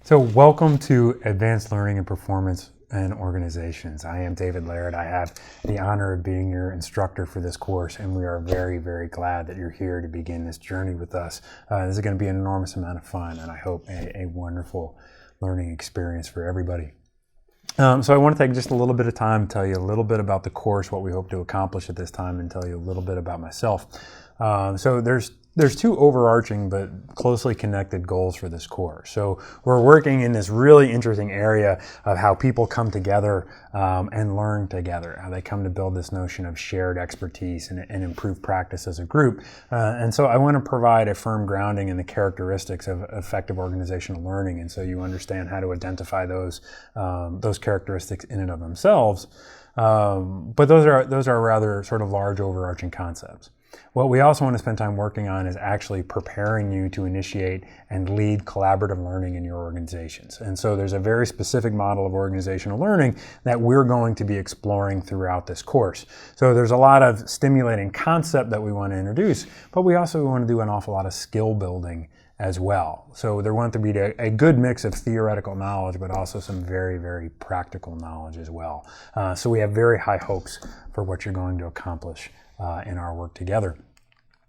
So welcome to Advanced Learning and Performance and Organizations. I am David Laird. I have the honor of being your instructor for this course, and we are very, very glad that you're here to begin this journey with us. This is going to be an enormous amount of fun, and I hope a wonderful learning experience for everybody. So I want to take just a little bit of time to tell you a little bit about the course, what we hope to accomplish at this time, and tell you a little bit about myself. So there's two overarching but closely connected goals for this course. So we're working in this really interesting area of how people come together and learn together, how they come to build this notion of shared expertise and improve practice as a group. And so I want to provide a firm grounding in the characteristics of effective organizational learning, and so you understand how to identify those characteristics in and of themselves. But those are rather sort of large overarching concepts. What we also want to spend time working on is actually preparing you to initiate and lead collaborative learning in your organizations. And so there's a very specific model of organizational learning that we're going to be exploring throughout this course. So there's a lot of stimulating concept that we want to introduce, but we also want to do an awful lot of skill building as well. So there wants to be a good mix of theoretical knowledge, but also some very, very practical knowledge as well. So we have very high hopes for what you're going to accomplish in our work together.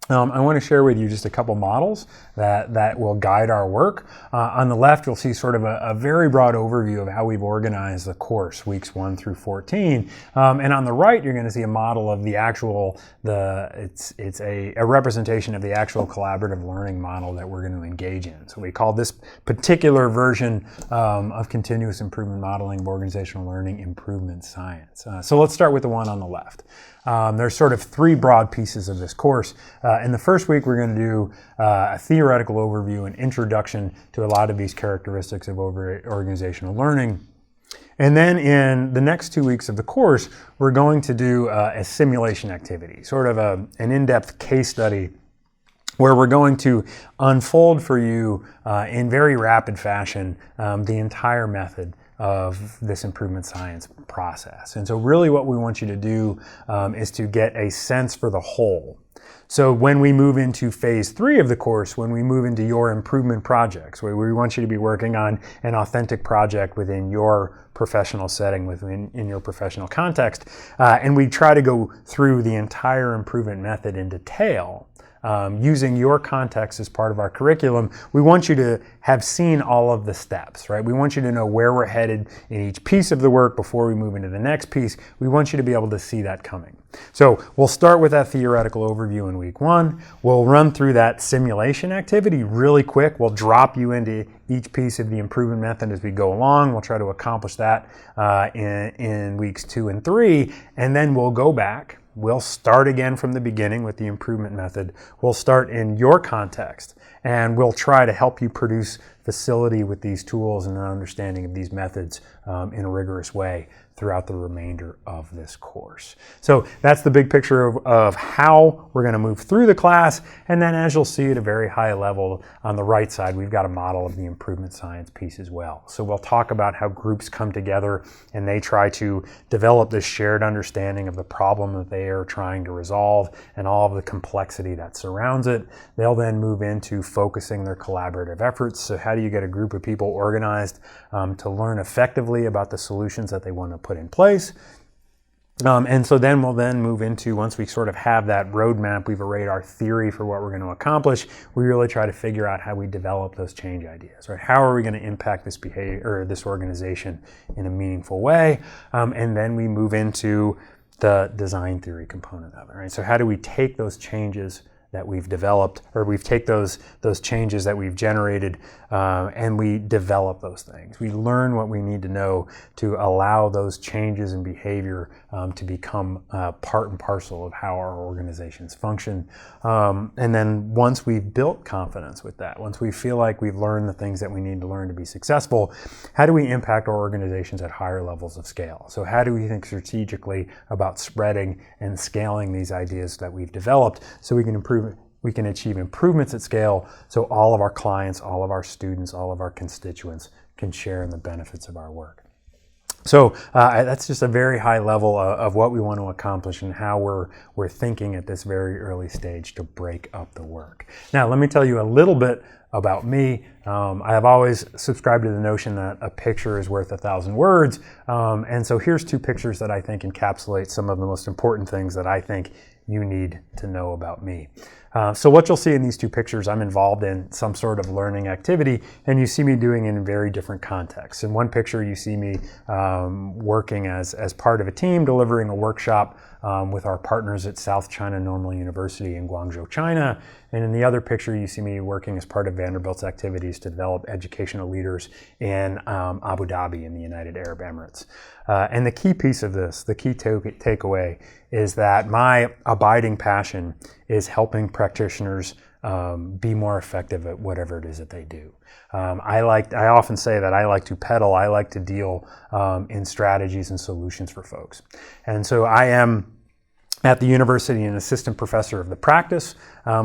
I want to share with you just a couple models that will guide our work. On the left, you'll see sort of a very broad overview of how we've organized the course, weeks 1 through 14. And on the right, you're going to see a model of the actual, it's a representation of the actual collaborative learning model that we're going to engage in. So we call this particular version of continuous improvement modeling of organizational learning improvement science. So let's start with the one on the left. There's sort of three broad pieces of this course. In the first week, we're going to do a theoretical overview and introduction to a lot of these characteristics of organizational learning. And then in the next 2 weeks of the course, we're going to do a simulation activity, sort of an in-depth case study where we're going to unfold for you in very rapid fashion the entire method of this improvement science process. And so really what we want you to do is to get a sense for the whole. So when we move into phase 3 of the course, when we move into your improvement projects, where we want you to be working on an authentic project within your professional setting, in your professional context, and we try to go through the entire improvement method in detail, using your context as part of our curriculum, we want you to have seen all of the steps, right? We want you to know where we're headed in each piece of the work before we move into the next piece. We want you to be able to see that coming. So we'll start with that theoretical overview in week 1. We'll run through that simulation activity really quick. We'll drop you into each piece of the improvement method as we go along. We'll try to accomplish that in weeks 2 and 3, and then we'll go back. We'll start again from the beginning with the improvement method. We'll start in your context, and we'll try to help you produce facility with these tools and an understanding of these methods in a rigorous way throughout the remainder of this course. So that's the big picture of how we're going to move through the class. And then as you'll see at a very high level on the right side, we've got a model of the improvement science piece as well. So we'll talk about how groups come together and they try to develop this shared understanding of the problem that they are trying to resolve and all of the complexity that surrounds it. They'll then move into focusing their collaborative efforts. So how do you get a group of people organized to learn effectively about the solutions that they want to put in place? And so then we'll move into, once we sort of have that roadmap, we've arrayed our theory for what we're going to accomplish, we really try to figure out how we develop those change ideas, right? How are we going to impact this behavior or this organization in a meaningful way? And then we move into the design theory component of it, right? So how do we take those changes that we've developed, or we take those changes that we've generated, and we develop those things. We learn what we need to know to allow those changes in behavior to become part and parcel of how our organizations function. And then once we've built confidence with that, once we feel like we've learned the things that we need to learn to be successful, how do we impact our organizations at higher levels of scale? So how do we think strategically about spreading and scaling these ideas that we've developed so we can achieve improvements at scale so all of our clients, all of our students, all of our constituents can share in the benefits of our work. So that's just a very high level of what we want to accomplish and how we're thinking at this very early stage to break up the work. Now, let me tell you a little bit about me. I have always subscribed to the notion that a picture is worth 1,000 words. And so here's two pictures that I think encapsulate some of the most important things that I think you need to know about me. So what you'll see in these two pictures, I'm involved in some sort of learning activity, and you see me doing it in very different contexts. In one picture, you see me working as part of a team, delivering a workshop with our partners at South China Normal University in Guangzhou, China. And in the other picture, you see me working as part of Vanderbilt's activities to develop educational leaders in Abu Dhabi in the United Arab Emirates. And the key piece of this, the key takeaway, is that my abiding passion is helping practitioners be more effective at whatever it is that they do. I often say that I like to peddle, I like to deal in strategies and solutions for folks. And so I am at the university an assistant professor of the practice,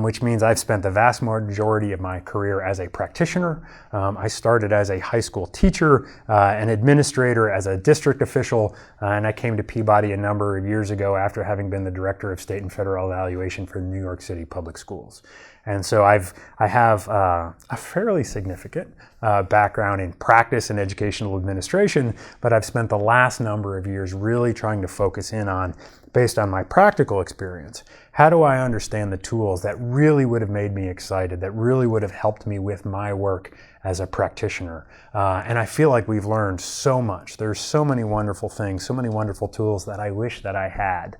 which means I've spent the vast majority of my career as a practitioner. I started as a high school teacher, an administrator, as a district official, and I came to Peabody a number of years ago after having been the director of state and federal evaluation for New York City Public Schools. And so I have a fairly significant background in practice and educational administration, but I've spent the last number of years really trying to focus in on, based on my practical experience, how do I understand the tools that really would have made me excited, that really would have helped me with my work as a practitioner. And I feel like we've learned so much. There's so many wonderful things, so many wonderful tools that I wish that I had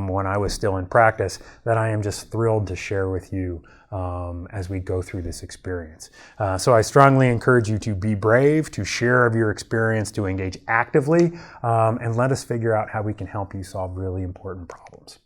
when I was still in practice, that I am just thrilled to share with you as we go through this experience. So I strongly encourage you to be brave, to share of your experience, to engage actively, and let us figure out how we can help you solve really important problems.